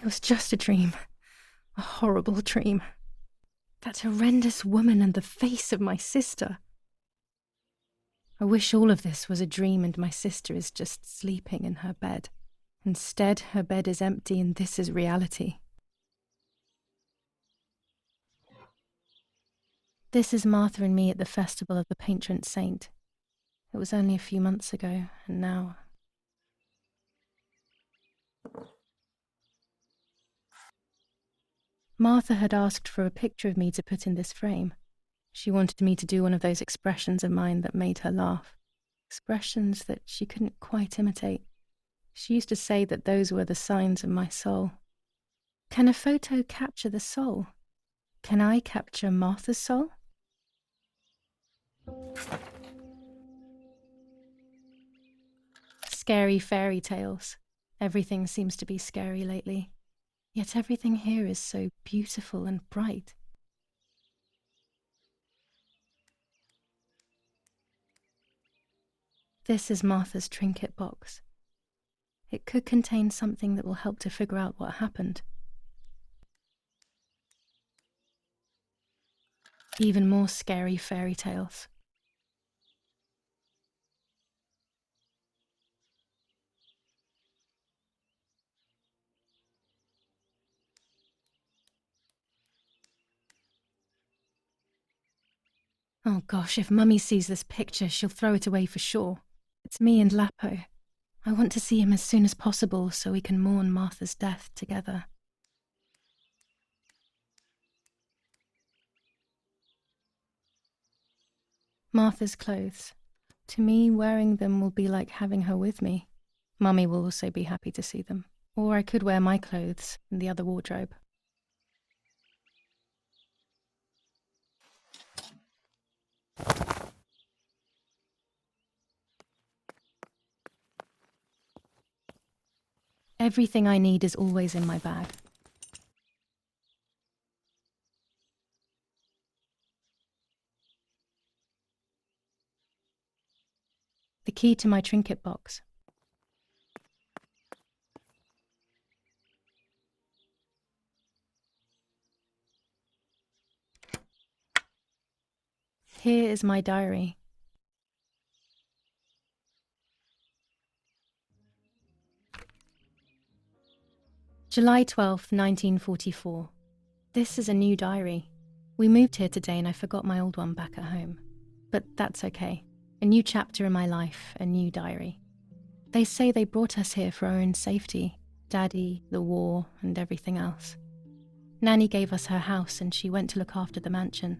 It was just a dream. A horrible dream. That horrendous woman and the face of my sister. I wish all of this was a dream and my sister is just sleeping in her bed. Instead, her bed is empty and this is reality. This is Martha and me at the festival of the patron saint. It was only a few months ago, and now... Martha had asked for a picture of me to put in this frame. She wanted me to do one of those expressions of mine that made her laugh. Expressions that she couldn't quite imitate. She used to say that those were the signs of my soul. Can a photo capture the soul? Can I capture Martha's soul? Scary fairy tales. Everything seems to be scary lately. Yet everything here is so beautiful and bright. This is Martha's trinket box. It could contain something that will help to figure out what happened. Even more scary fairy tales. Oh gosh, if Mummy sees this picture, she'll throw it away for sure. It's me and Lapo. I want to see him as soon as possible so we can mourn Martha's death together. Martha's clothes. To me, wearing them will be like having her with me. Mummy will also be happy to see them. Or I could wear my clothes in the other wardrobe. Everything I need is always in my bag. The key to my trinket box. Here is my diary. July 12th, 1944. This is a new diary. We moved here today and I forgot my old one back at home. But that's okay. A new chapter in my life, a new diary. They say they brought us here for our own safety. Daddy, the war, and everything else. Nanny gave us her house and she went to look after the mansion.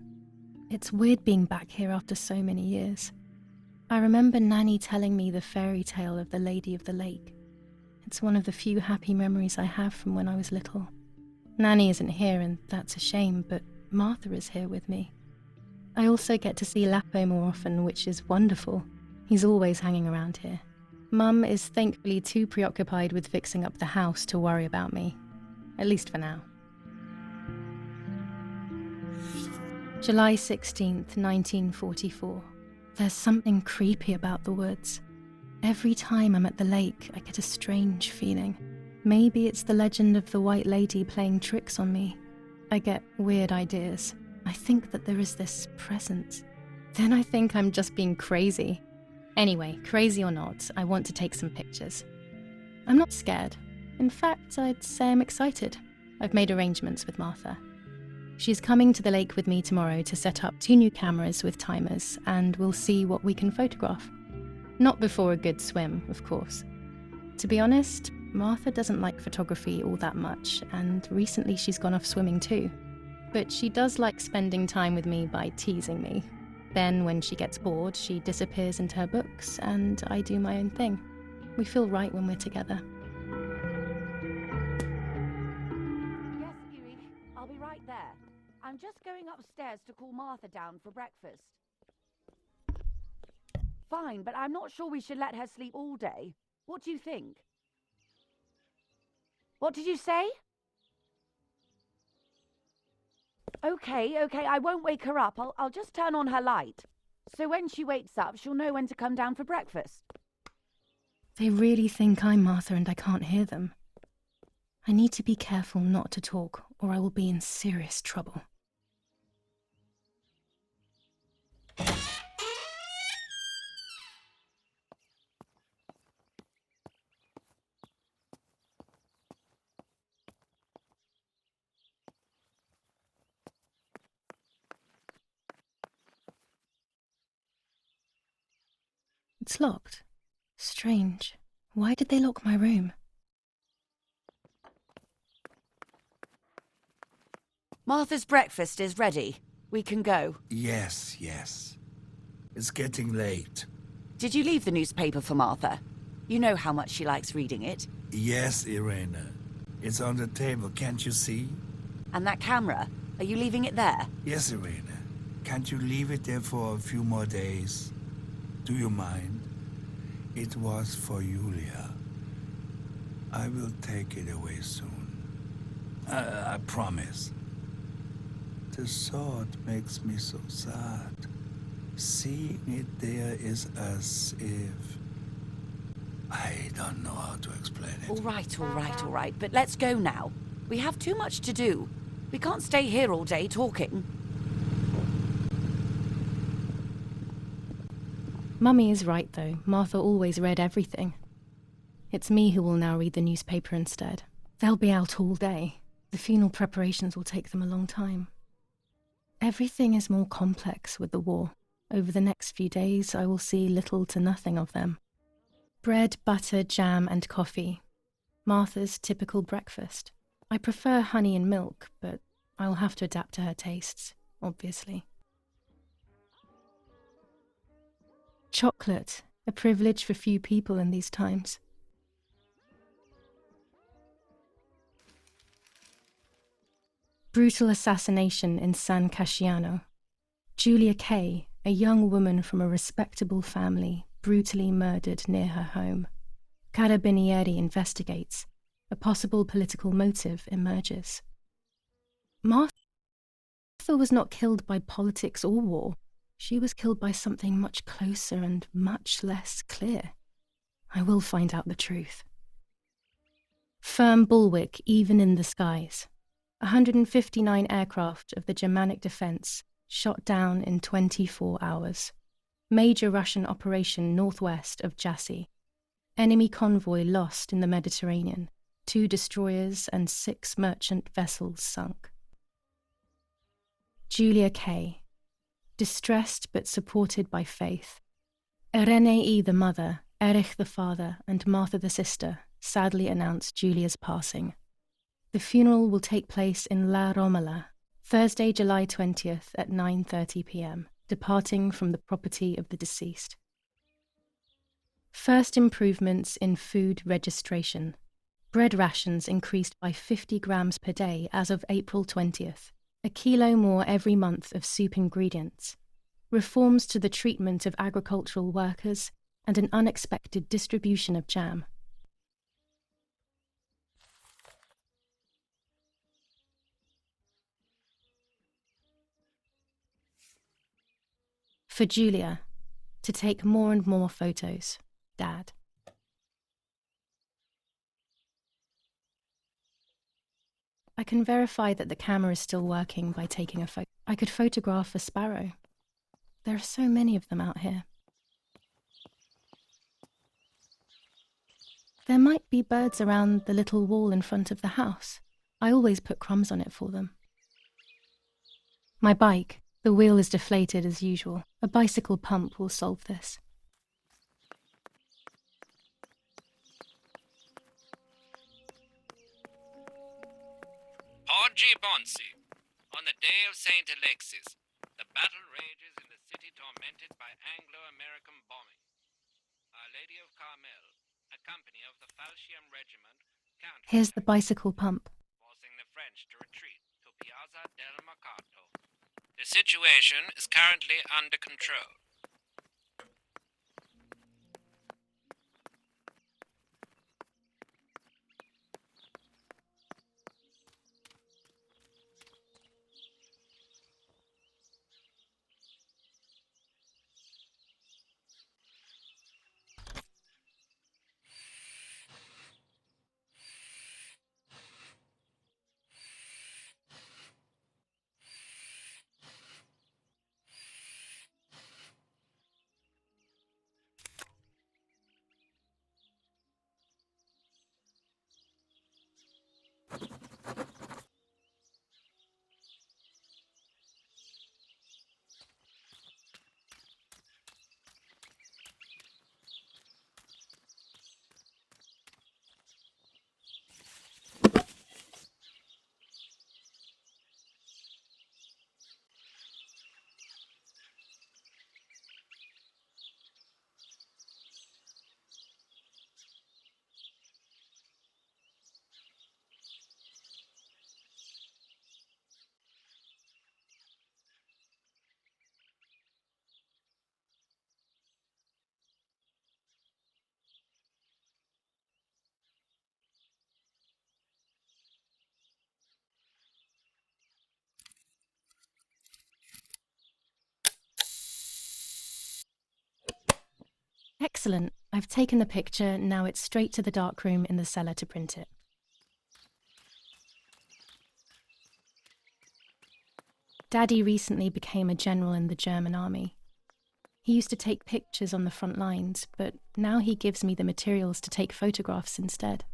It's weird being back here after so many years. I remember Nanny telling me the fairy tale of the Lady of the Lake. It's one of the few happy memories I have from when I was little. Nanny isn't here and that's a shame, but Martha is here with me. I also get to see Lapo more often, which is wonderful. He's always hanging around here. Mum is thankfully too preoccupied with fixing up the house to worry about me. At least for now. July 16th, 1944. There's something creepy about the woods. Every time I'm at the lake, I get a strange feeling. Maybe it's the legend of the White Lady playing tricks on me. I get weird ideas. I think that there is this presence. Then I think I'm just being crazy. Anyway, crazy or not, I want to take some pictures. I'm not scared. In fact, I'd say I'm excited. I've made arrangements with Martha. She's coming to the lake with me tomorrow to set up 2 new cameras with timers, and we'll see what we can photograph. Not before a good swim, of course. To be honest, Martha doesn't like photography all that much, and recently she's gone off swimming too. But she does like spending time with me by teasing me. Then, when she gets bored, she disappears into her books, and I do my own thing. We feel right when we're together. Yes, Giulia, I'll be right there. I'm just going upstairs to call Martha down for breakfast. Fine, but I'm not sure we should let her sleep all day. What do you think? What did you say? Okay, I won't wake her up. I'll just turn on her light. So when she wakes up, she'll know when to come down for breakfast. They really think I'm Martha and I can't hear them. I need to be careful not to talk, or I will be in serious trouble. It's locked. Strange. Why did they lock my room? Martha's breakfast is ready. We can go. Yes, yes. It's getting late. Did you leave the newspaper for Martha? You know how much she likes reading it. Yes, Irene. It's on the table, can't you see? And that camera, are you leaving it there? Yes, Irene. Can't you leave it there for a few more days? Do you mind? It was for Giulia. I will take it away soon. I promise. The thought makes me so sad. Seeing it there is as if... I don't know how to explain it. All right. But let's go now. We have too much to do. We can't stay here all day talking. Mummy is right, though. Martha always read everything. It's me who will now read the newspaper instead. They'll be out all day. The funeral preparations will take them a long time. Everything is more complex with the war. Over the next few days, I will see little to nothing of them. Bread, butter, jam, and coffee. Martha's typical breakfast. I prefer honey and milk, but I will have to adapt to her tastes, obviously. Chocolate, a privilege for few people in these times. Brutal assassination in San Casciano. Giulia K., a young woman from a respectable family, brutally murdered near her home. Carabinieri investigates. A possible political motive emerges. Martha was not killed by politics or war. She was killed by something much closer and much less clear. I will find out the truth. Firm bulwark even in the skies. 159 aircraft of the Germanic defense shot down in 24 hours. Major Russian operation northwest of Jassy. Enemy convoy lost in the Mediterranean. 2 destroyers and 6 merchant vessels sunk. Giulia K., distressed but supported by faith. Irene the mother, Erich the father, and Martha the sister sadly announced Giulia's passing. The funeral will take place in La Romola, Thursday, July 20th at 9:30 p.m., departing from the property of the deceased. First improvements in food registration. Bread rations increased by 50 grams per day as of April 20th, a kilo more every month of soup ingredients. Reforms to the treatment of agricultural workers and an unexpected distribution of jam. For Giulia, to take more and more photos. Dad. I can verify that the camera is still working by taking a photo. I could photograph a sparrow. There are so many of them out here. There might be birds around the little wall in front of the house. I always put crumbs on it for them. My bike. The wheel is deflated as usual. A bicycle pump will solve this. Oggi Bonsi, on the day of St. Alexis, the battle rages in the city tormented by Anglo-American bombing. Our Lady of Carmel, a company of the Falchium Regiment, Here's the bicycle pump. forcing the French to retreat to Piazza del Mercato. The situation is currently under control. Excellent. I've taken the picture, now it's straight to the darkroom in the cellar to print it. Daddy recently became a general in the German army. He used to take pictures on the front lines, but now he gives me the materials to take photographs instead.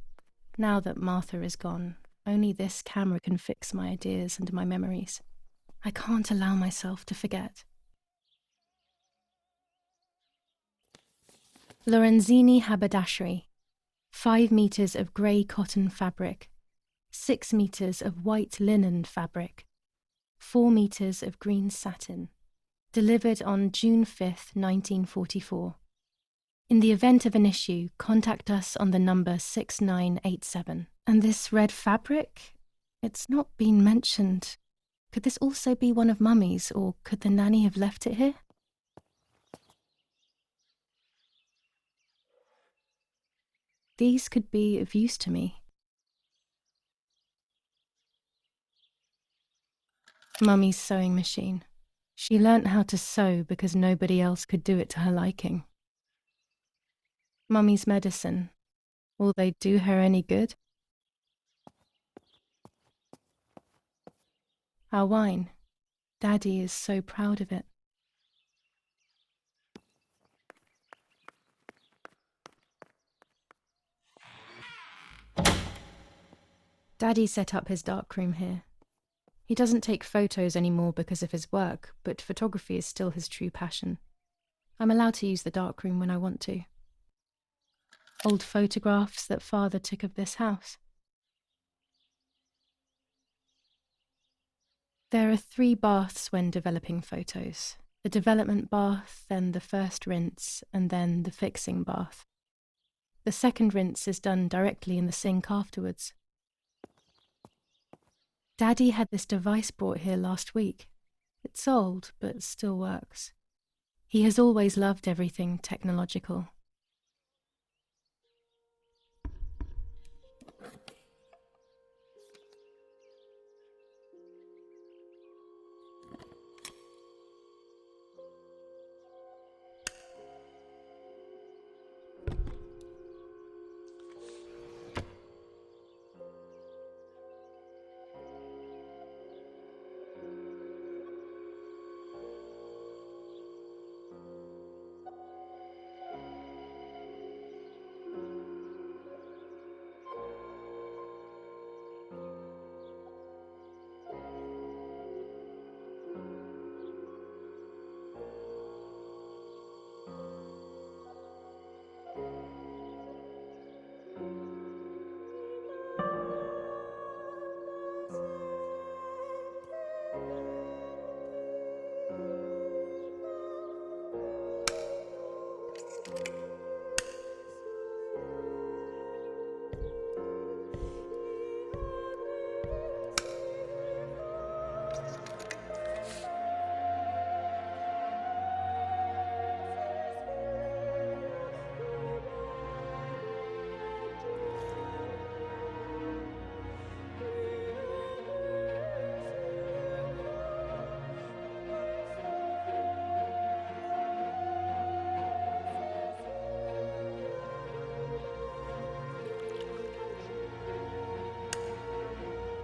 Now that Martha is gone, only this camera can fix my ideas and my memories. I can't allow myself to forget. Lorenzini haberdashery. 5 meters of grey cotton fabric. 6 meters of white linen fabric. 4 meters of green satin. Delivered on June 5th, 1944. In the event of an issue, contact us on the number 6987. And this red fabric? It's not been mentioned. Could this also be one of Mummy's, or could the nanny have left it here? These could be of use to me. Mummy's sewing machine. She learnt how to sew because nobody else could do it to her liking. Mummy's medicine. Will they do her any good? Our wine. Daddy is so proud of it. Daddy set up his darkroom here. He doesn't take photos anymore because of his work, but photography is still his true passion. I'm allowed to use the darkroom when I want to. Old photographs that Father took of this house. There are 3 baths when developing photos. The development bath, then the first rinse, and then the fixing bath. The second rinse is done directly in the sink afterwards. Daddy had this device brought here last week. It's old, but still works. He has always loved everything technological.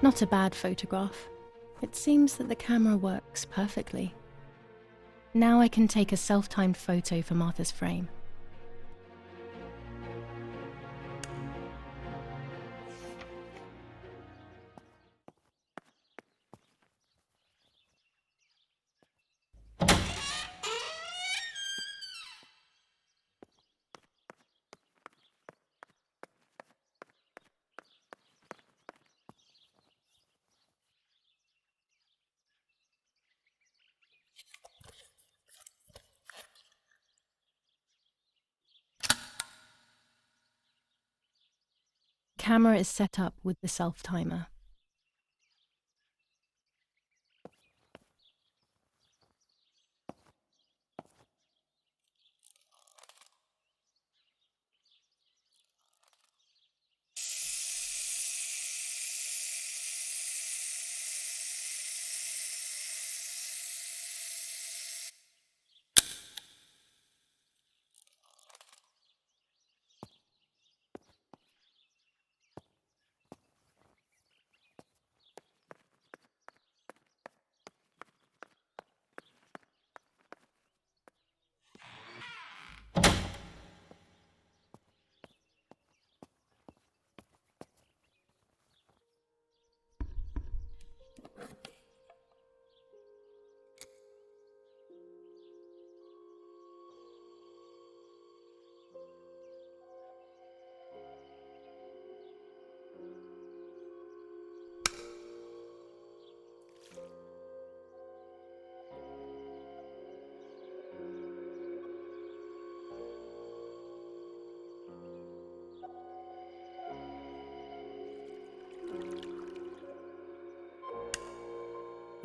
Not a bad photograph. It seems that the camera works perfectly. Now I can take a self-timed photo for Martha's frame. Camera is set up with the self-timer.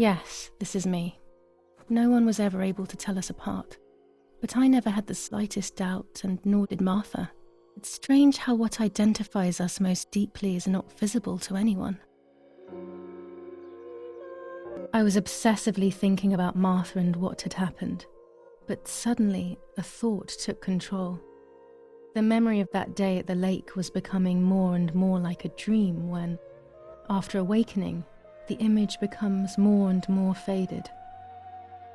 Yes, this is me. No one was ever able to tell us apart. But I never had the slightest doubt, and nor did Martha. It's strange how what identifies us most deeply is not visible to anyone. I was obsessively thinking about Martha and what had happened, but suddenly a thought took control. The memory of that day at the lake was becoming more and more like a dream when, after awakening, the image becomes more and more faded.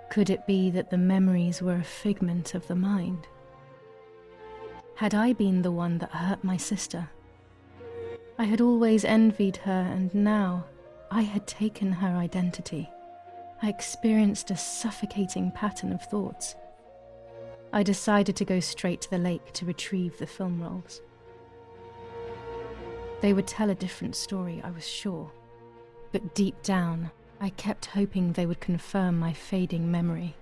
Could it be that the memories were a figment of the mind? Had I been the one that hurt my sister? I had always envied her, and now I had taken her identity. I experienced a suffocating pattern of thoughts. I decided to go straight to the lake to retrieve the film rolls. They would tell a different story, I was sure. But deep down, I kept hoping they would confirm my fading memory.